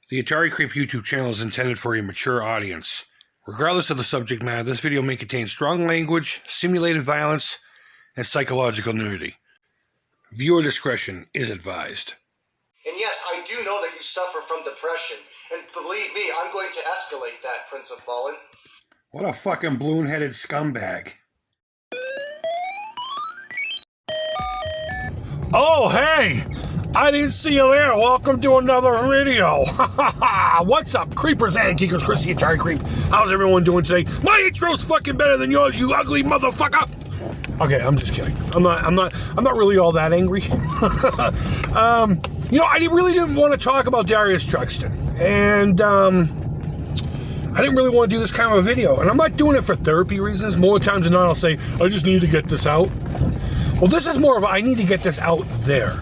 The Atari Creep YouTube channel is intended for a mature audience. Regardless of the subject matter, this video may contain strong language, simulated violence, and psychological nudity. Viewer discretion is advised. And yes, I do know that you suffer from depression. And believe me, I'm going to escalate that, Prince of Fallen. What a fucking balloon-headed scumbag. Oh, hey! I didn't see you there. Welcome to another video. What's up, creepers and geekers? Chris, the Atari Creep. How's everyone doing today? My intro's fucking better than yours, you ugly motherfucker. Okay, I'm just kidding. I'm not really all that angry. I really didn't want to talk about Darius Trucks, and I didn't really want to do this kind of a video, and I'm not doing it for therapy reasons. More times than not, I'll say I just need to get this out. Well, this is more of a, I need to get this out there.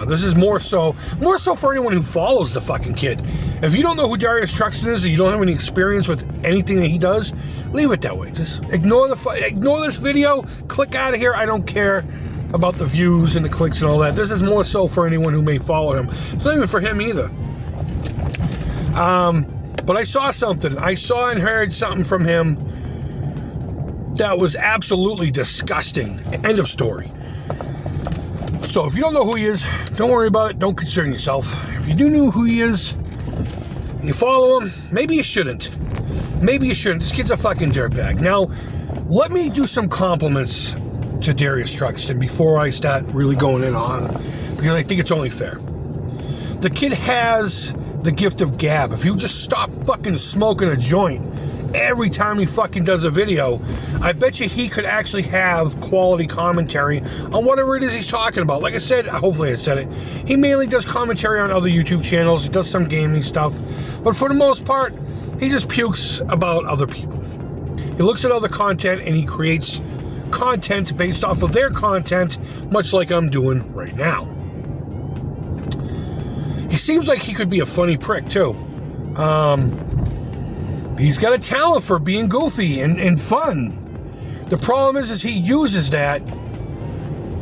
This is more so for anyone who follows the fucking kid. If you don't know who Darius Trucks is, or you don't have any experience with anything that he does, leave it that way. Just ignore this video, click out of here. I don't care about the views and the clicks and all that. This is more so for anyone who may follow him. It's not even for him either. But I saw something. I saw and heard something from him that was absolutely disgusting. End of story. So if you don't know who he is, don't worry about it. Don't concern yourself. If you do know who he is and you follow him, maybe you shouldn't. Maybe you shouldn't. This kid's a fucking dirtbag. Now, let me do some compliments to Darius Trucks before I start really going in on him, because I think it's only fair. The kid has the gift of gab. If you just stop fucking smoking a joint every time he fucking does a video, I bet you he could actually have quality commentary on whatever it is he's talking about. Like I said, hopefully I said it, he mainly does commentary on other YouTube channels. He does some gaming stuff, but for the most part, he just pukes about other people. He looks at other content and he creates content based off of their content, much like I'm doing right now. He seems like he could be a funny prick too. He's got a talent for being goofy and fun. The problem is he uses that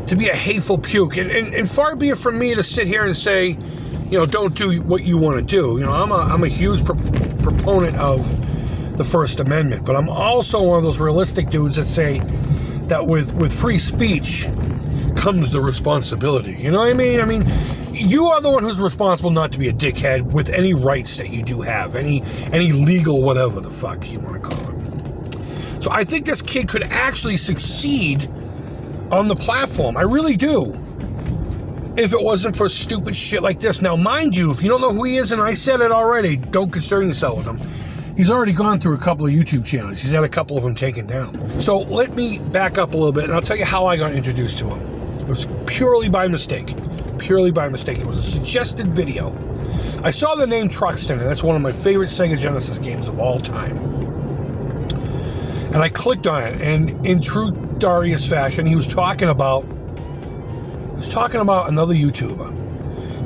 to be a hateful puke. And far be it from me to sit here and say, don't do what you want to do. I'm a huge proponent of the First Amendment, but I'm also one of those realistic dudes that say that with free speech comes the responsibility. You know what I mean? I mean, you are the one who's responsible not to be a dickhead with any rights that you do have, any legal whatever the fuck you want to call it. So I think this kid could actually succeed on the platform. I really do. If it wasn't for stupid shit like this. Now, mind you, if you don't know who he is, and I said it already, don't concern yourself with him. He's already gone through a couple of YouTube channels. He's had a couple of them taken down. So let me back up a little bit, and I'll tell you how I got introduced to him. It was purely by mistake. Purely by mistake. It was a suggested video. I saw the name Truxton, and that's one of my favorite Sega Genesis games of all time. And I clicked on it, and in true Darius fashion, he was talking about another YouTuber.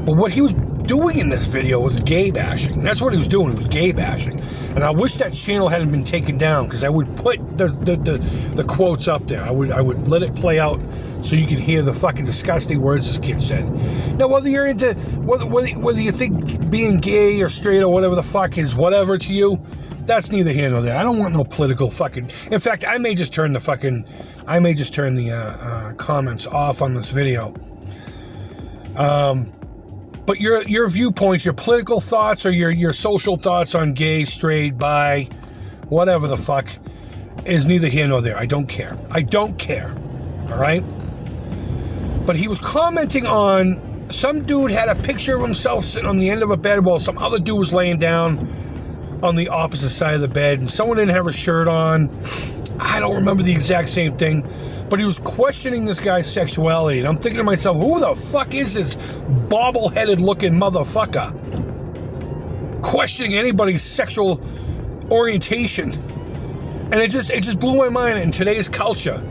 But what he was doing in this video was gay bashing. That's what he was doing. He was gay bashing. And I wish that channel hadn't been taken down, because I would put the quotes up there. I would let it play out so you can hear the fucking disgusting words this kid said. Now, whether you're into whether you think being gay or straight or whatever the fuck is whatever to you, that's neither here nor there. I don't want no political fucking. In fact, I may just turn the comments off on this video. But your viewpoints, your political thoughts, or your social thoughts on gay, straight, bi, whatever the fuck, is neither here nor there. I don't care. I don't care. All right? But he was commenting on some dude had a picture of himself sitting on the end of a bed while some other dude was laying down on the opposite side of the bed, and someone didn't have a shirt on. I don't remember the exact same thing. But he was questioning this guy's sexuality, and I'm thinking to myself, who the fuck is this bobble-headed looking motherfucker questioning anybody's sexual orientation? And it just blew my mind. In today's culture,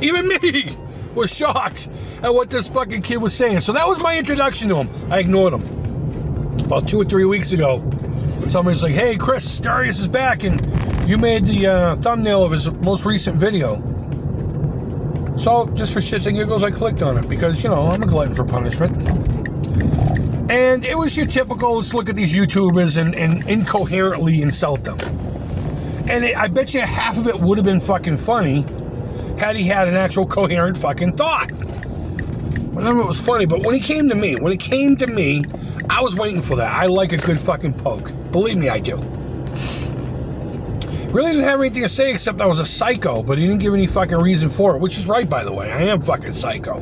even me was shocked at what this fucking kid was saying. So that was my introduction to him. I ignored him. About 2 or 3 weeks ago, somebody's like, hey Chris, Darius is back, and you made the thumbnail of his most recent video. So, just for shits and giggles, I clicked on it because, I'm a glutton for punishment. And it was your typical, let's look at these YouTubers and incoherently insult them. And I bet you half of it would have been fucking funny had he had an actual coherent fucking thought. But none of it was funny. But when he came to me, I was waiting for that. I like a good fucking poke. Believe me, I do. Really didn't have anything to say except I was a psycho, but he didn't give any fucking reason for it, which is right, by the way. I am fucking psycho.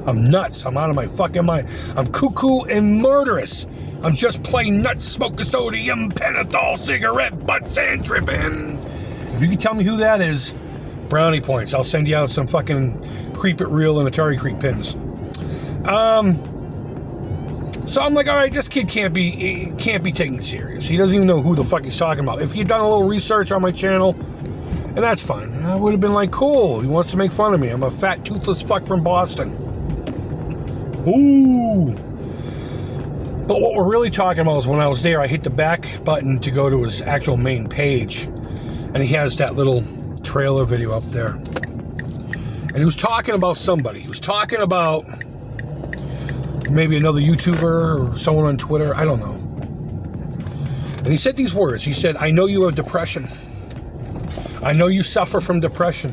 I'm nuts. I'm out of my fucking mind. I'm cuckoo and murderous. I'm just plain nuts, smoking sodium, pentothal, cigarette, butts, and tripping. If you can tell me who that is, brownie points. I'll send you out some fucking Creep It Real and Atari Creep pins. So I'm like, all right, this kid can't be taken serious. He doesn't even know who the fuck he's talking about. If he'd done a little research on my channel, and that's fine, I would have been like, cool, he wants to make fun of me. I'm a fat, toothless fuck from Boston. Ooh. But what we're really talking about is when I was there, I hit the back button to go to his actual main page, and he has that little trailer video up there. And he was talking about somebody. He was talking about maybe another YouTuber or someone on Twitter. I don't know. And he said these words. He said, I know you have depression. I know you suffer from depression.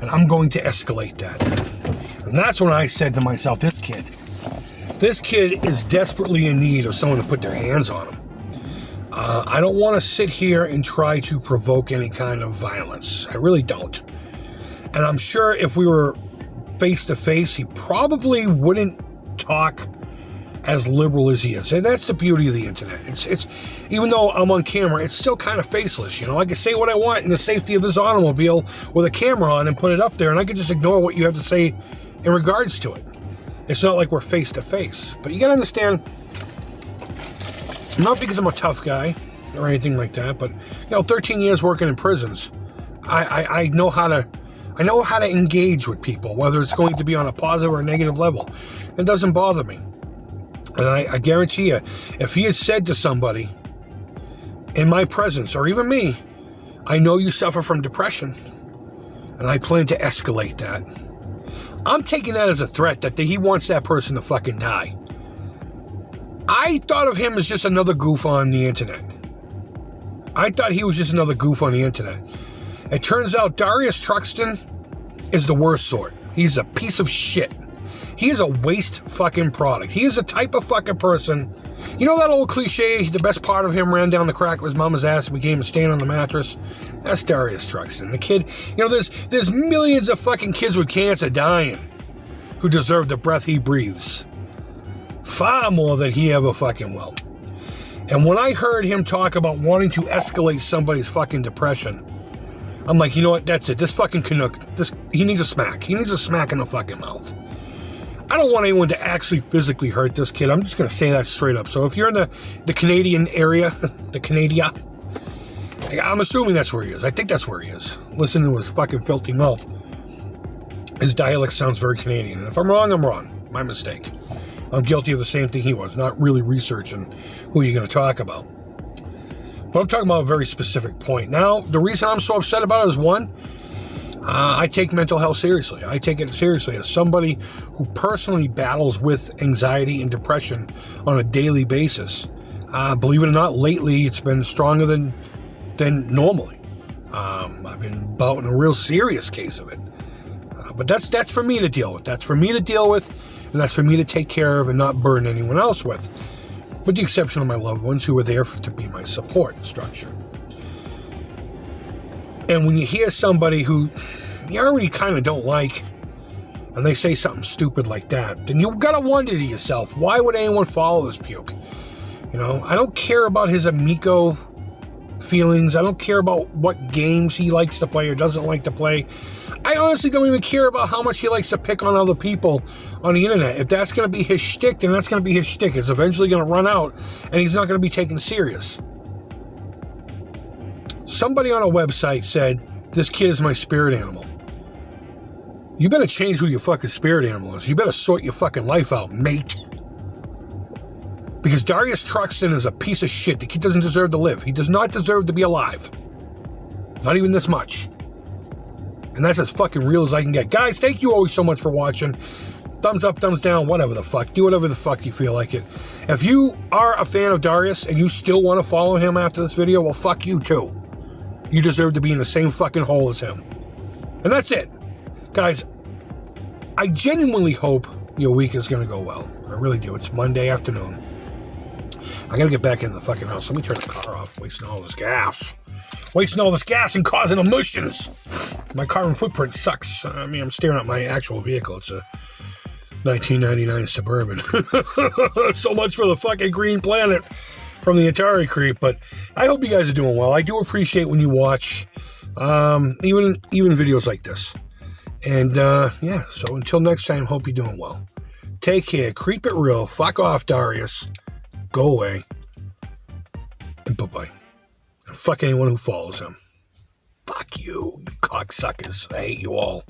And I'm going to escalate that. And that's when I said to myself, this kid is desperately in need of someone to put their hands on him. I don't want to sit here and try to provoke any kind of violence. I really don't. And I'm sure if we were face to face, he probably wouldn't talk as liberal as he is. And that's the beauty of the internet. It's even though I'm on camera, it's still kind of faceless. You know, I can say what I want in the safety of this automobile with a camera on and put it up there, and I can just ignore what you have to say in regards to it. It's not like we're face to face. But you gotta understand, not because I'm a tough guy or anything like that, but 13 years working in prisons, I know how to engage with people, whether it's going to be on a positive or a negative level. It doesn't bother me. And I guarantee you, if he had said to somebody in my presence, or even me, I know you suffer from depression, and I plan to escalate that, I'm taking that as a threat that he wants that person to fucking die. I thought of him as just another goof on the internet. I thought he was just another goof on the internet. It turns out Darius Trucks is the worst sort. He's a piece of shit. He is a waste fucking product. He is the type of fucking person, you know that old cliche, the best part of him ran down the crack of his mama's ass and became a stain on the mattress? That's Darius Trucks. The kid, there's millions of fucking kids with cancer dying who deserve the breath he breathes. Far more than he ever fucking will. And when I heard him talk about wanting to escalate somebody's fucking depression, I'm like, you know what, that's it. This fucking Canuck, he needs a smack. He needs a smack in the fucking mouth. I don't want anyone to actually physically hurt this kid. I'm just going to say that straight up. So if you're in the Canadian area, the Canada, I'm assuming that's where he is. I think that's where he is. Listen to his fucking filthy mouth. His dialect sounds very Canadian. And if I'm wrong, I'm wrong. My mistake. I'm guilty of the same thing he was, not really researching who you're going to talk about. But I'm talking about a very specific point. Now, the reason I'm so upset about it is, one, I take mental health seriously. I take it seriously as somebody who personally battles with anxiety and depression on a daily basis. Believe it or not, lately it's been stronger than normally. I've been about in a real serious case of it. But that's for me to deal with. That's for me to deal with, and that's for me to take care of and not burden anyone else with the exception of my loved ones who are there to be my support structure. And when you hear somebody who you already kind of don't like, and they say something stupid like that, then you gotta wonder to yourself, why would anyone follow this puke? I don't care about his amico feelings. I don't care about what games he likes to play or doesn't like to play. I honestly don't even care about how much he likes to pick on other people on the internet. If that's going to be his shtick, then that's going to be his shtick. It's eventually going to run out, and he's not going to be taken serious. Somebody on a website said, this kid is my spirit animal. You better change who your fucking spirit animal is. You better sort your fucking life out, mate. Because Darius Trucks is a piece of shit. The kid doesn't deserve to live. He does not deserve to be alive. Not even this much. And that's as fucking real as I can get. Guys, thank you always so much for watching. thumbs up, thumbs down, whatever the fuck. Do whatever the fuck you feel like it. If you are a fan of Darius and you still want to follow him after this video, well, fuck you too. You deserve to be in the same fucking hole as him. And that's it. Guys, I genuinely hope your week is going to go well. I really do. It's Monday afternoon. I got to get back into the fucking house. Let me turn the car off. Wasting all this gas. Wasting all this gas and causing emissions. My carbon footprint sucks. I mean, I'm staring at my actual vehicle. It's a 1999 Suburban. So much for the fucking green planet from the Atari Creep. But I hope you guys are doing well. I do appreciate when you watch even videos like this. And yeah, so until next time, hope you're doing well. Take care. Creep it real. Fuck off, Darius. Go away. And bye-bye. And fuck anyone who follows him. Fuck you, you cocksuckers. I hate you all.